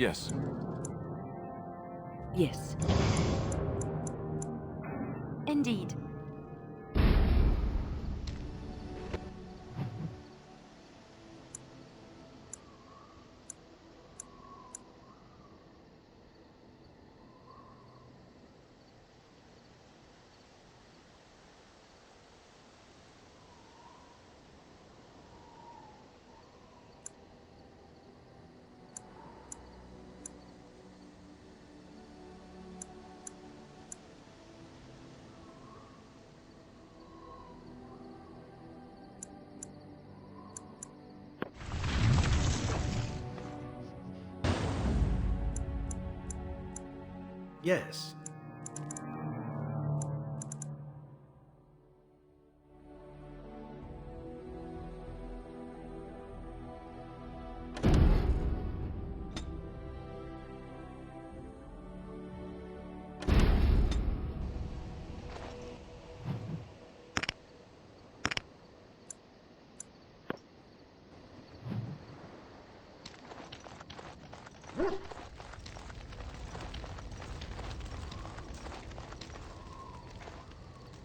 Yes. Yes. Indeed. Yes.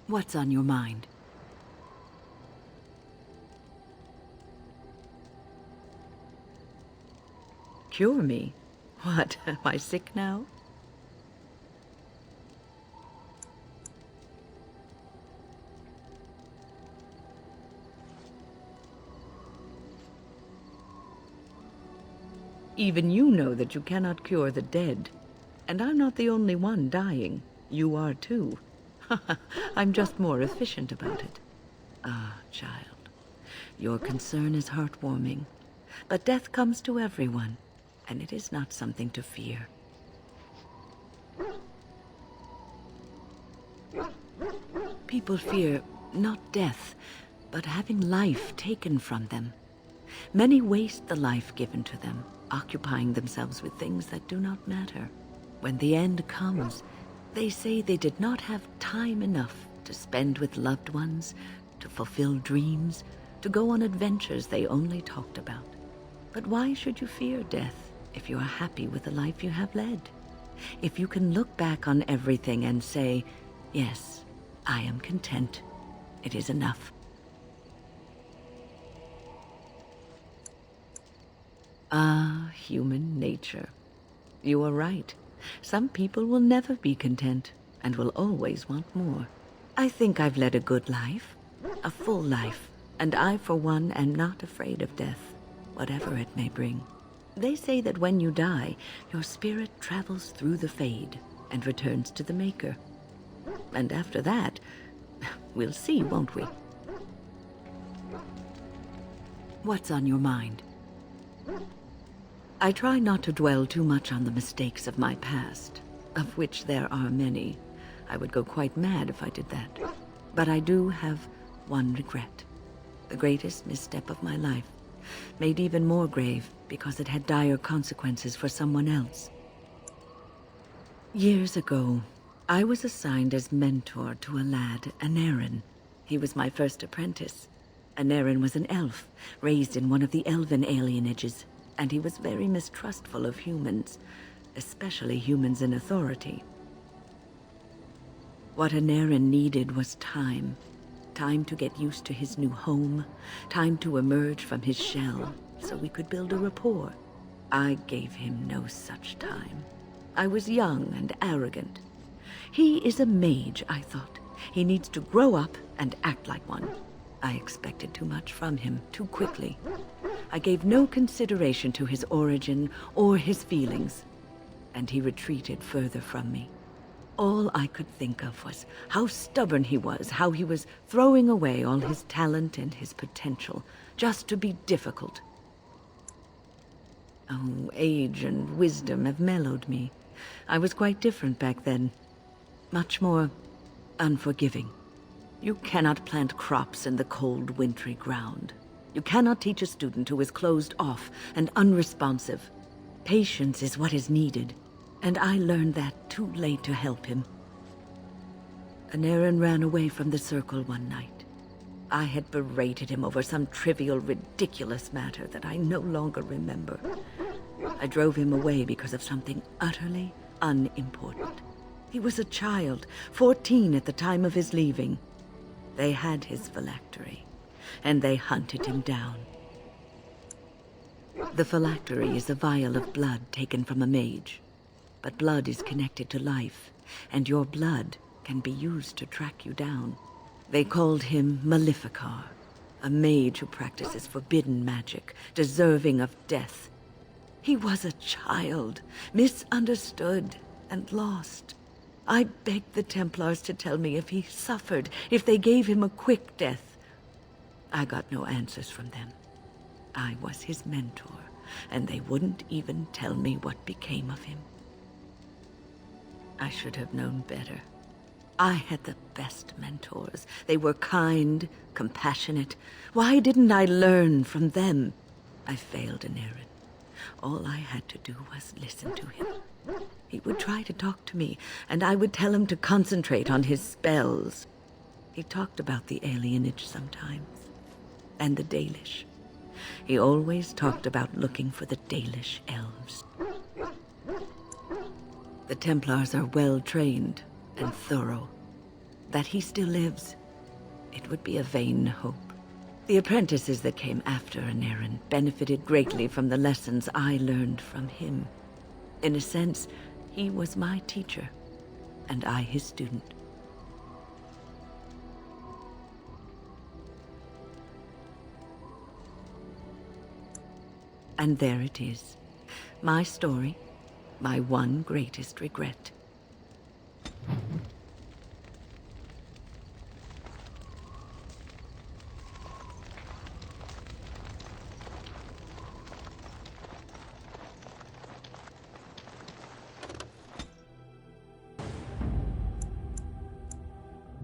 What's on your mind? Cure me? What, am I sick now? Even you know that you cannot cure the dead. And I'm not the only one dying. You are too. I'm just more efficient about it. Ah, child, your concern is heartwarming. But death comes to everyone, and it is not something to fear. People fear not death, but having life taken from them. Many waste the life given to them, occupying themselves with things that do not matter. When the end comes, they say they did not have time enough to spend with loved ones, to fulfill dreams, to go on adventures they only talked about. But why should you fear death if you are happy with the life you have led? If you can look back on everything and say, yes, I am content, it is enough. Ah, human nature. You are right. Some people will never be content and will always want more. I think I've led a good life, a full life, and I, for one, am not afraid of death, whatever it may bring. They say that when you die, your spirit travels through the fade and returns to the Maker. And after that, we'll see, won't we? What's on your mind? I try not to dwell too much on the mistakes of my past, of which there are many. I would go quite mad if I did that. But I do have one regret. The greatest misstep of my life, made even more grave because it had dire consequences for someone else. Years ago, I was assigned as mentor to a lad, Anarin. He was my first apprentice. Anarin was an elf, raised in one of the elven alienages, and he was very mistrustful of humans, especially humans in authority. What Anarin needed was time. Time to get used to his new home, time to emerge from his shell, so we could build a rapport. I gave him no such time. I was young and arrogant. He is a mage, I thought. He needs to grow up and act like one. I expected too much from him too quickly. I gave no consideration to his origin or his feelings, and he retreated further from me. All I could think of was how stubborn he was, how he was throwing away all his talent and his potential just to be difficult. Oh, age and wisdom have mellowed me. I was quite different back then. Much more unforgiving. You cannot plant crops in the cold, wintry ground. You cannot teach a student who is closed off and unresponsive. Patience is what is needed, and I learned that too late to help him. Anarin ran away from the circle one night. I had berated him over some trivial, ridiculous matter that I no longer remember. I drove him away because of something utterly unimportant. He was a child, 14 at the time of his leaving. They had his phylactery, and they hunted him down. The phylactery is a vial of blood taken from a mage. But blood is connected to life, and your blood can be used to track you down. They called him Maleficar, a mage who practices forbidden magic, deserving of death. He was a child, misunderstood and lost. I begged the Templars to tell me if he suffered, if they gave him a quick death. I got no answers from them. I was his mentor, and they wouldn't even tell me what became of him. I should have known better. I had the best mentors. They were kind, compassionate. Why didn't I learn from them? I failed in Aaron. All I had to do was listen to him. He would try to talk to me, and I would tell him to concentrate on his spells. He talked about the alienage sometimes, and the Dalish. He always talked about looking for the Dalish elves. The Templars are well-trained and thorough. That he still lives, it would be a vain hope. The apprentices that came after Anarin benefited greatly from the lessons I learned from him. In a sense, he was my teacher, and I his student. And there it is. My story. My one greatest regret.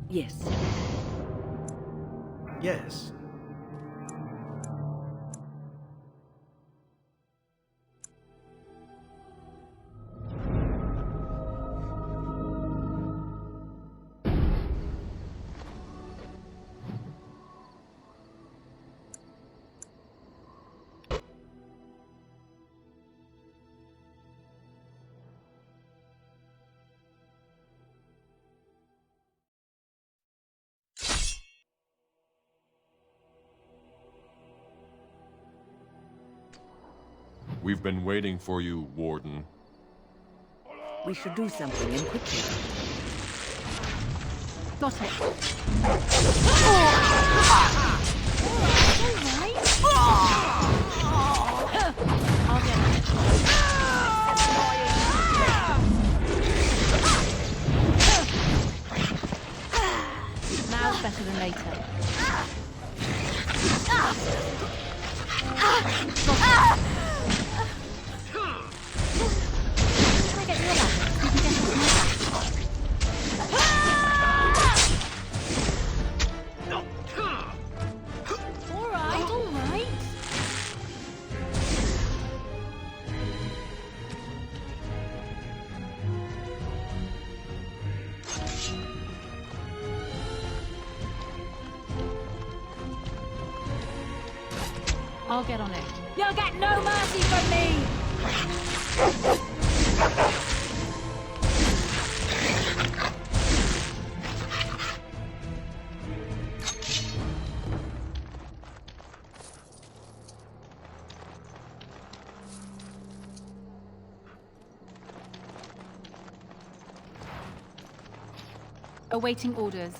Yes. Yes. We've been waiting for you, Warden. We should do something, and quickly. Got it. I'll get it. Now's better than later. I'll get on it. You'll get no mercy from me! Awaiting orders.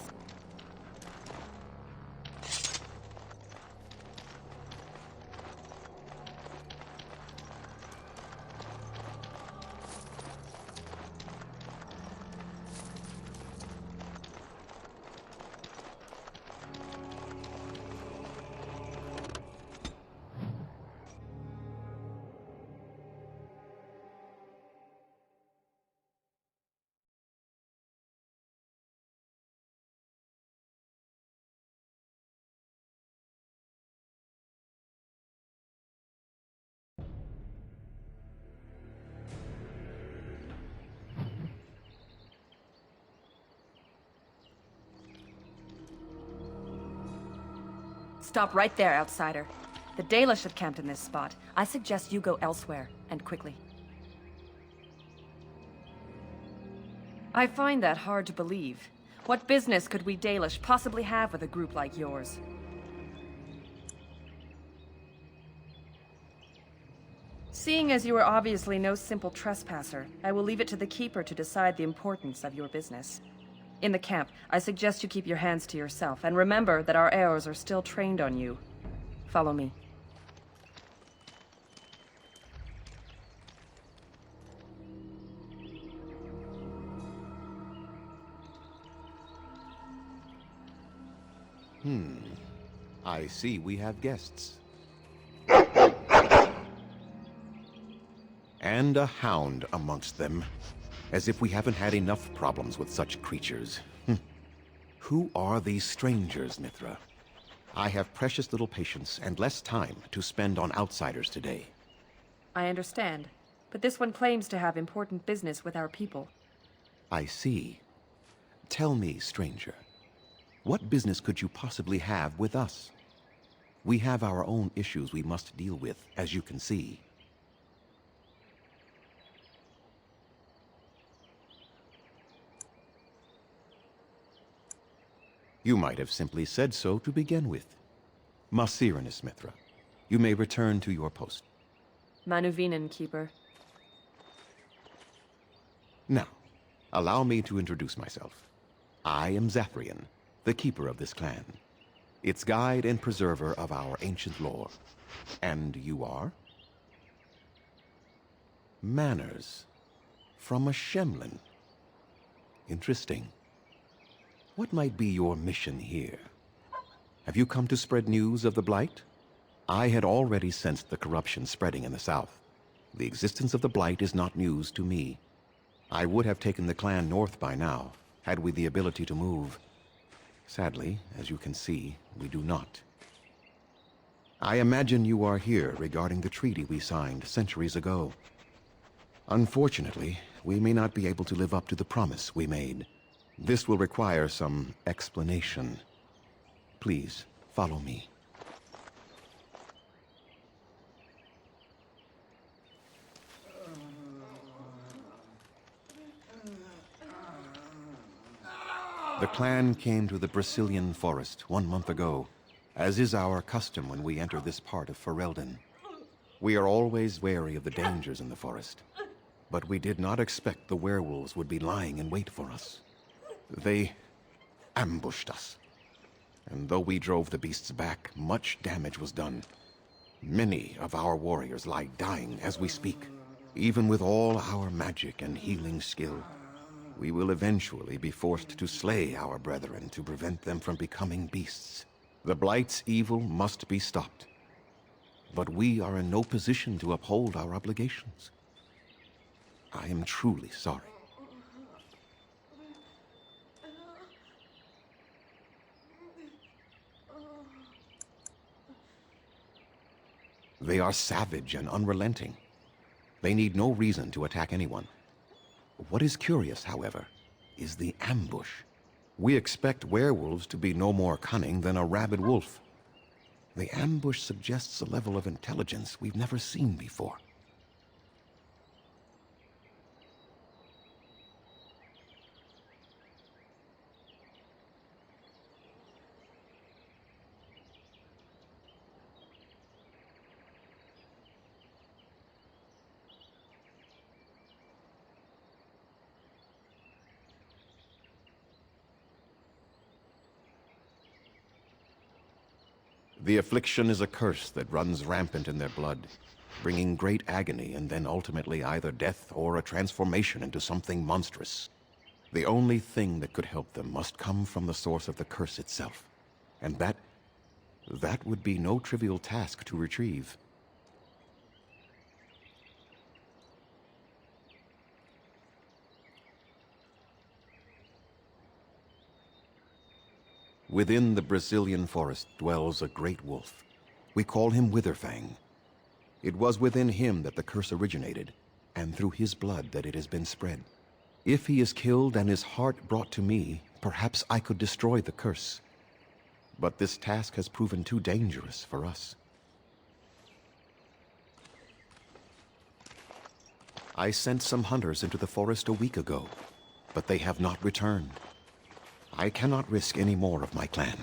Stop right there, outsider. The Dalish have camped in this spot. I suggest you go elsewhere and quickly. I find that hard to believe. What business could we Dalish possibly have with a group like yours? Seeing as you are obviously no simple trespasser, I will leave it to the Keeper to decide the importance of your business. In the camp, I suggest you keep your hands to yourself, and remember that our arrows are still trained on you. Follow me. I see we have guests. And a hound amongst them. As if we haven't had enough problems with such creatures. Who are these strangers, Mithra? I have precious little patience and less time to spend on outsiders today. I understand, but this one claims to have important business with our people. I see. Tell me, stranger, what business could you possibly have with us? We have our own issues we must deal with, as you can see. You might have simply said so to begin with. Masirinus, Mithra. You may return to your post. Manuvinen, Keeper. Now, allow me to introduce myself. I am Zafrian, the keeper of this clan, its guide and preserver of our ancient lore. And you are? Manners. From a Shemlin. Interesting. What might be your mission here? Have you come to spread news of the Blight? I had already sensed the corruption spreading in the south. The existence of the Blight is not news to me. I would have taken the clan north by now, had we the ability to move. Sadly, as you can see, we do not. I imagine you are here regarding the treaty we signed centuries ago. Unfortunately, we may not be able to live up to the promise we made. This will require some explanation. Please, follow me. The clan came to the Brazilian forest 1 month ago, as is our custom when we enter this part of Ferelden. We are always wary of the dangers in the forest, but we did not expect the werewolves would be lying in wait for us. They ambushed us, and though we drove the beasts back, much damage was done. Many of our warriors lie dying as we speak. Even with all our magic and healing skill, we will eventually be forced to slay our brethren to prevent them from becoming beasts. The Blight's evil must be stopped, but we are in no position to uphold our obligations. I am truly sorry. They are savage and unrelenting. They need no reason to attack anyone. What is curious, however, is the ambush. We expect werewolves to be no more cunning than a rabid wolf. The ambush suggests a level of intelligence we've never seen before. The affliction is a curse that runs rampant in their blood, bringing great agony and then ultimately either death or a transformation into something monstrous. The only thing that could help them must come from the source of the curse itself, and that would be no trivial task to retrieve. Within the Brazilian forest dwells a great wolf. We call him Witherfang. It was within him that the curse originated, and through his blood that it has been spread. If he is killed and his heart brought to me, perhaps I could destroy the curse. But this task has proven too dangerous for us. I sent some hunters into the forest a week ago, but they have not returned. I cannot risk any more of my clan.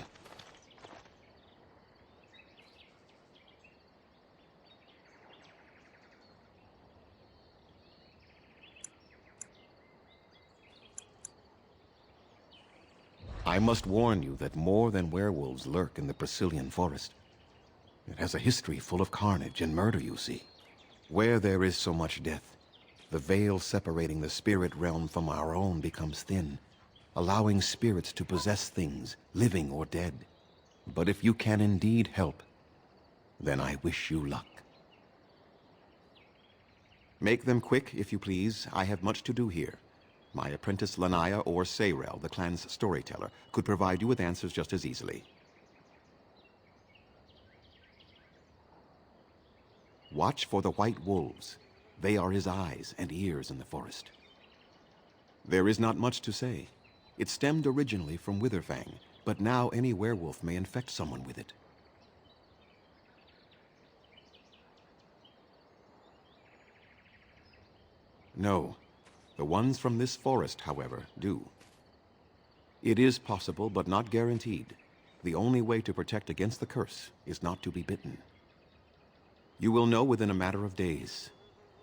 I must warn you that more than werewolves lurk in the Brazilian forest. It has a history full of carnage and murder, you see. Where there is so much death, the veil separating the spirit realm from our own becomes thin, allowing spirits to possess things, living or dead. But if you can indeed help, then I wish you luck. Make them quick, if you please. I have much to do here. My apprentice Lanaya or Sayrel, the clan's storyteller, could provide you with answers just as easily. Watch for the white wolves. They are his eyes and ears in the forest. There is not much to say. It stemmed originally from Witherfang, but now any werewolf may infect someone with it. No. The ones from this forest, however, do. It is possible, but not guaranteed. The only way to protect against the curse is not to be bitten. You will know within a matter of days.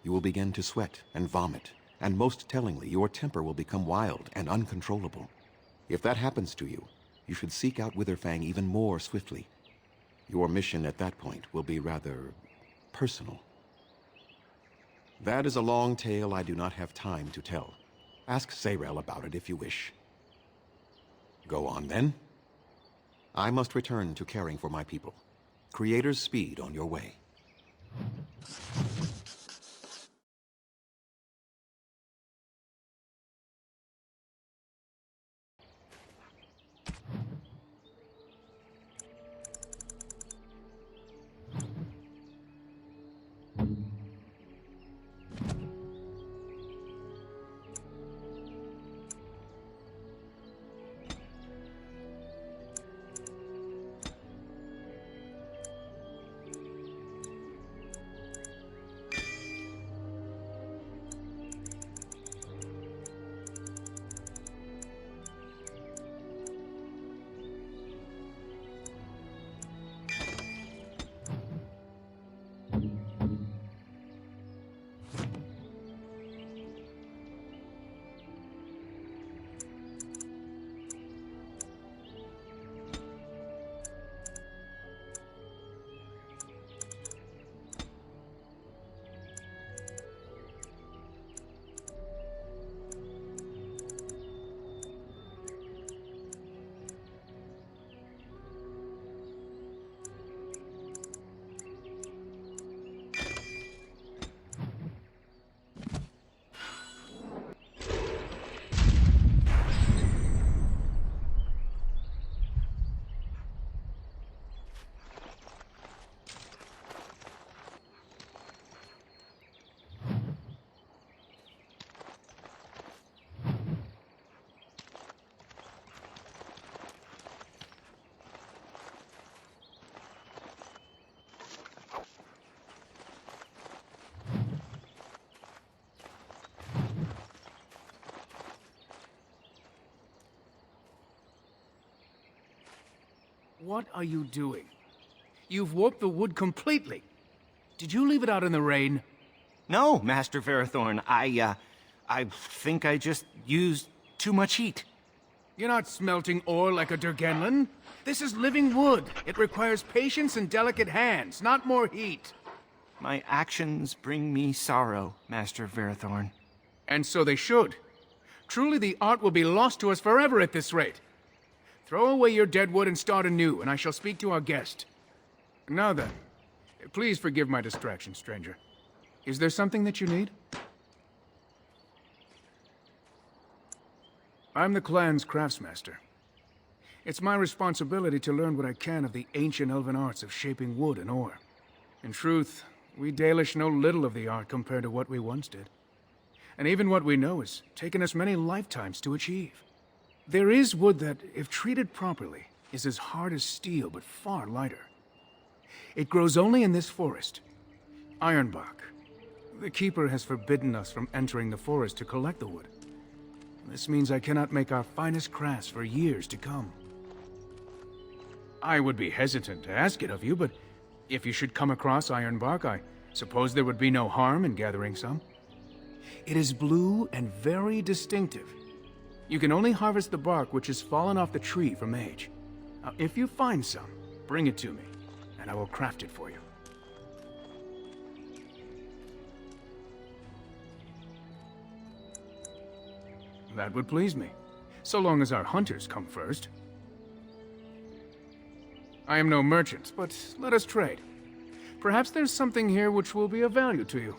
You will begin to sweat and vomit, and most tellingly, your temper will become wild and uncontrollable. If that happens to you, you should seek out Witherfang even more swiftly. Your mission at that point will be rather personal. That is a long tale I do not have time to tell. Ask Sayrel about it if you wish. Go on, then. I must return to caring for my people. Creator's speed on your way. What are you doing? You've warped the wood completely. Did you leave it out in the rain? No, Master Ferrothorn. I think I just used too much heat. You're not smelting ore like a Durgenlin. This is living wood. It requires patience and delicate hands, not more heat. My actions bring me sorrow, Master Ferrothorn. And so they should. Truly the art will be lost to us forever at this rate. Throw away your dead wood and start anew, and I shall speak to our guest. Now then, please forgive my distraction, stranger. Is there something that you need? I'm the clan's craftsmaster. It's my responsibility to learn what I can of the ancient elven arts of shaping wood and ore. In truth, we Dalish know little of the art compared to what we once did. And even what we know has taken us many lifetimes to achieve. There is wood that, if treated properly, is as hard as steel but far lighter. It grows only in this forest. Ironbark. The Keeper has forbidden us from entering the forest to collect the wood. This means I cannot make our finest crafts for years to come. I would be hesitant to ask it of you, but if you should come across ironbark, I suppose there would be no harm in gathering some. It is blue and very distinctive. You can only harvest the bark which has fallen off the tree from age. Now, if you find some, bring it to me, and I will craft it for you. That would please me, so long as our hunters come first. I am no merchant, but let us trade. Perhaps there's something here which will be of value to you.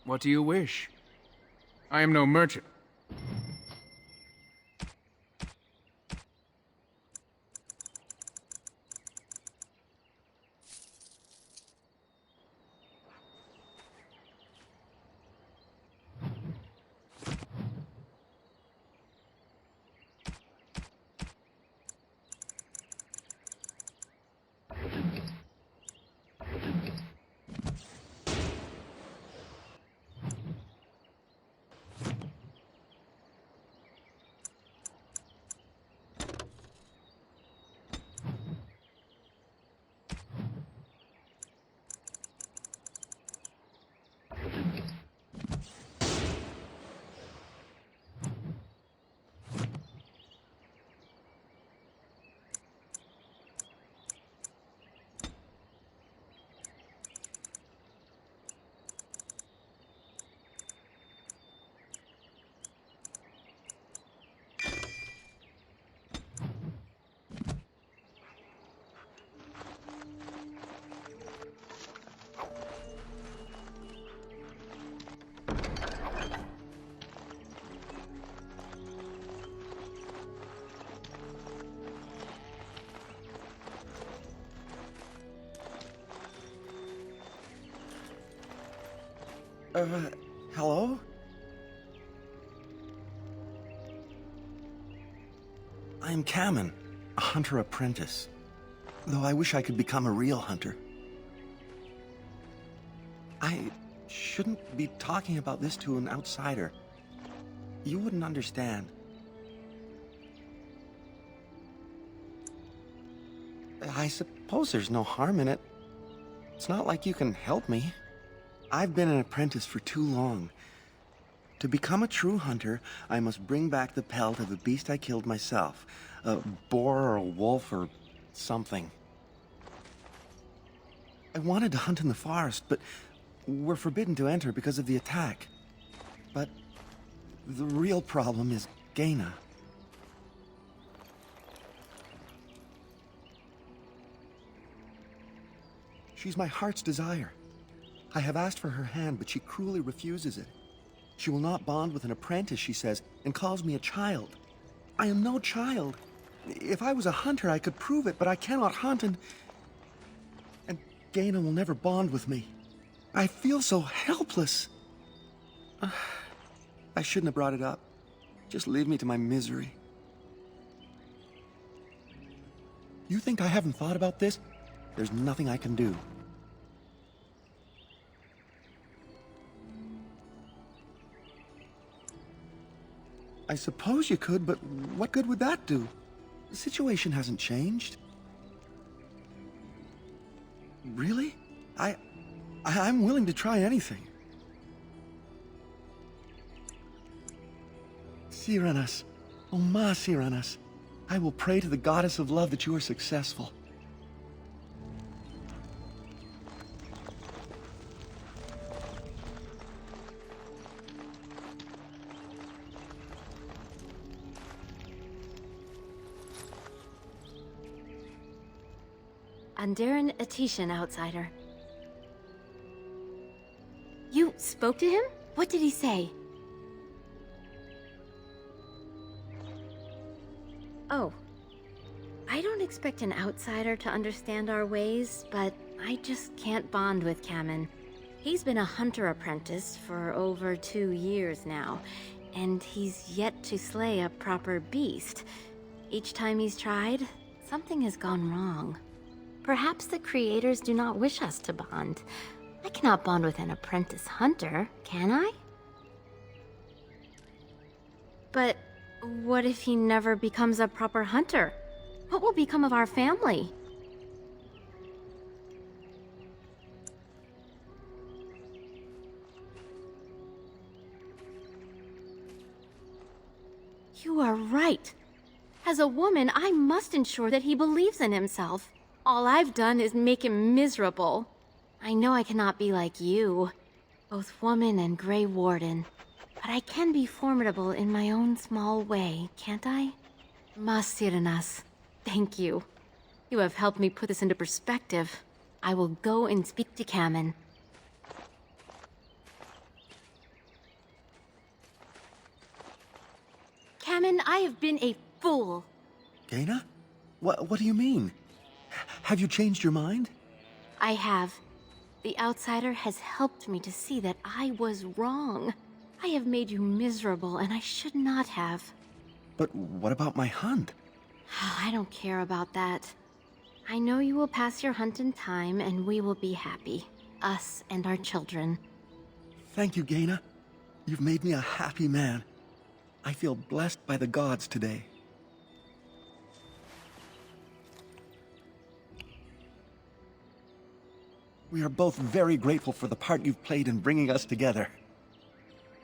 What do you wish? I am no merchant. Hello? I am Kamen, a hunter apprentice. Though I wish I could become a real hunter. I shouldn't be talking about this to an outsider. You wouldn't understand. I suppose there's no harm in it. It's not like you can help me. I've been an apprentice for too long. To become a true hunter, I must bring back the pelt of a beast I killed myself. A boar or a wolf or something. I wanted to hunt in the forest, but we're forbidden to enter because of the attack. But the real problem is Gaina. She's my heart's desire. I have asked for her hand, but she cruelly refuses it. She will not bond with an apprentice, she says, and calls me a child. I am no child. If I was a hunter, I could prove it, but I cannot hunt, and Gaina will never bond with me. I feel so helpless. I shouldn't have brought it up. Just leave me to my misery. You think I haven't thought about this? There's nothing I can do. I suppose you could, but what good would that do? The situation hasn't changed. Really? I'm willing to try anything. Siranas, oh ma Siranas, I will pray to the goddess of love that you are successful. Andaran Atishan, outsider. You spoke to him? What did he say? Oh. I don't expect an outsider to understand our ways, but I just can't bond with Kamen. He's been a hunter apprentice for over 2 years now, and he's yet to slay a proper beast. Each time he's tried, something has gone wrong. Perhaps the creators do not wish us to bond. I cannot bond with an apprentice hunter, can I? But what if he never becomes a proper hunter? What will become of our family? You are right. As a woman, I must ensure that he believes in himself. All I've done is make him miserable. I know I cannot be like you, both woman and Grey Warden, but I can be formidable in my own small way, can't I? Masiranas, thank you. You have helped me put this into perspective. I will go and speak to Kamen. Kamen, I have been a fool. Gaina? What do you mean? Have you changed your mind? I have. The outsider has helped me to see that I was wrong. I have made you miserable, and I should not have. But what about my hunt? I don't care about that. I know you will pass your hunt in time, and we will be happy. Us and our children. Thank you, Gaina. You've made me a happy man. I feel blessed by the gods today. We are both very grateful for the part you've played in bringing us together.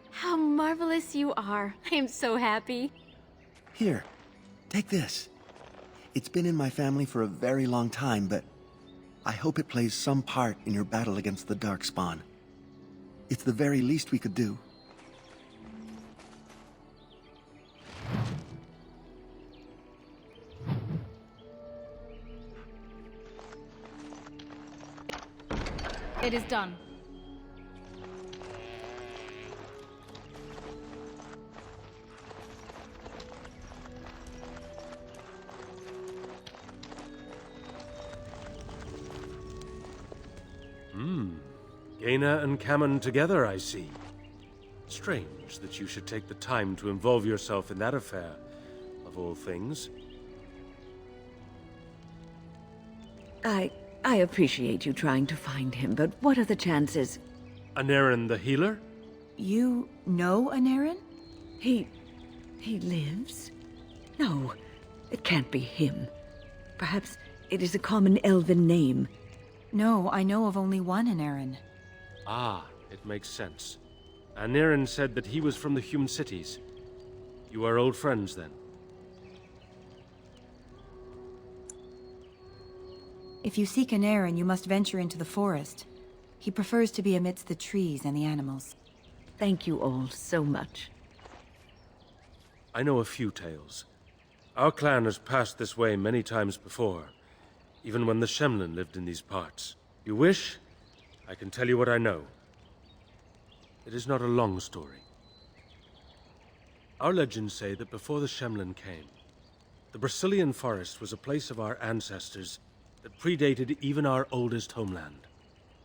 How marvelous you are. I am so happy. Here, take this. It's been in my family for a very long time, but I hope it plays some part in your battle against the Darkspawn. It's the very least we could do. It is done. Jaina and Cammon together, I see. Strange that you should take the time to involve yourself in that affair, of all things. I appreciate you trying to find him, but what are the chances? Anaren the healer? You know Anaren? He lives? No, it can't be him. Perhaps it is a common elven name. No, I know of only one Anaren. Ah, it makes sense. Anaren said that he was from the Hume cities. You are old friends, then? If you seek Anaren, you must venture into the forest. He prefers to be amidst the trees and the animals. Thank you all so much. I know a few tales. Our clan has passed this way many times before, even when the Shemlin lived in these parts. You wish, I can tell you what I know. It is not a long story. Our legends say that before the Shemlin came, the Brazilian forest was a place of our ancestors that predated even our oldest homeland.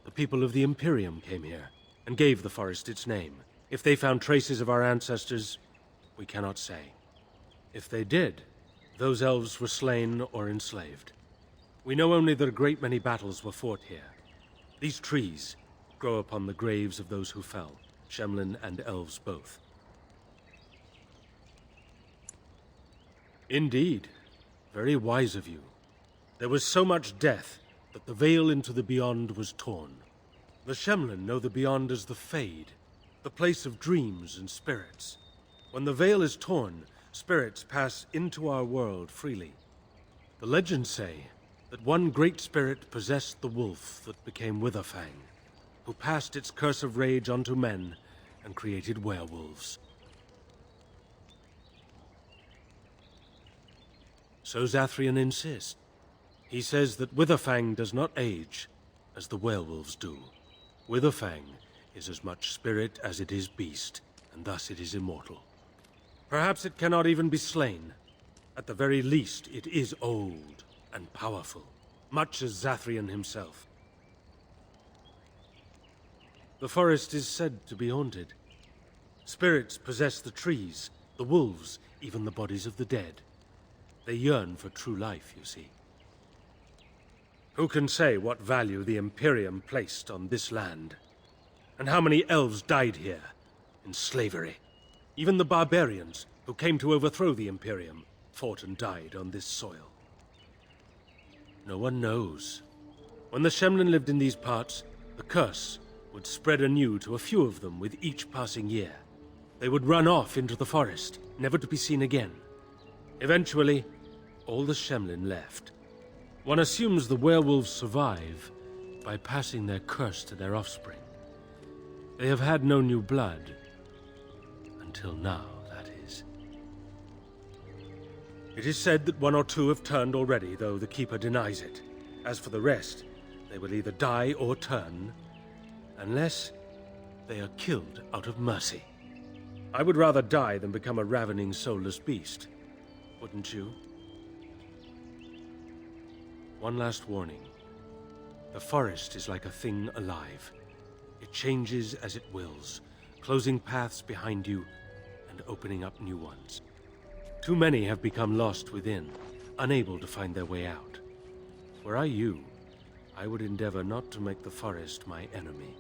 The people of the Imperium came here and gave the forest its name. If they found traces of our ancestors, we cannot say. If they did, those elves were slain or enslaved. We know only that a great many battles were fought here. These trees grow upon the graves of those who fell, Shemlin and elves both. Indeed. Very wise of you. There was so much death that the veil into the Beyond was torn. The Shemlin know the Beyond as the Fade, the place of dreams and spirits. When the veil is torn, spirits pass into our world freely. The legends say that one great spirit possessed the wolf that became Witherfang, who passed its curse of rage onto men and created werewolves. So Zathrian insists. He says that Witherfang does not age as the werewolves do. Witherfang is as much spirit as it is beast, and thus it is immortal. Perhaps it cannot even be slain. At the very least, it is old and powerful, much as Zathrian himself. The forest is said to be haunted. Spirits possess the trees, the wolves, even the bodies of the dead. They yearn for true life, you see. Who can say what value the Imperium placed on this land? And how many elves died here, in slavery? Even the barbarians, who came to overthrow the Imperium, fought and died on this soil. No one knows. When the Shemlin lived in these parts, the curse would spread anew to a few of them with each passing year. They would run off into the forest, never to be seen again. Eventually, all the Shemlin left. One assumes the werewolves survive by passing their curse to their offspring. They have had no new blood. Until now, that is. It is said that one or two have turned already, though the Keeper denies it. As for the rest, they will either die or turn, unless they are killed out of mercy. I would rather die than become a ravening, soulless beast. Wouldn't you? One last warning. The forest is like a thing alive. It changes as it wills, closing paths behind you and opening up new ones. Too many have become lost within, unable to find their way out. Were I you, I would endeavor not to make the forest my enemy.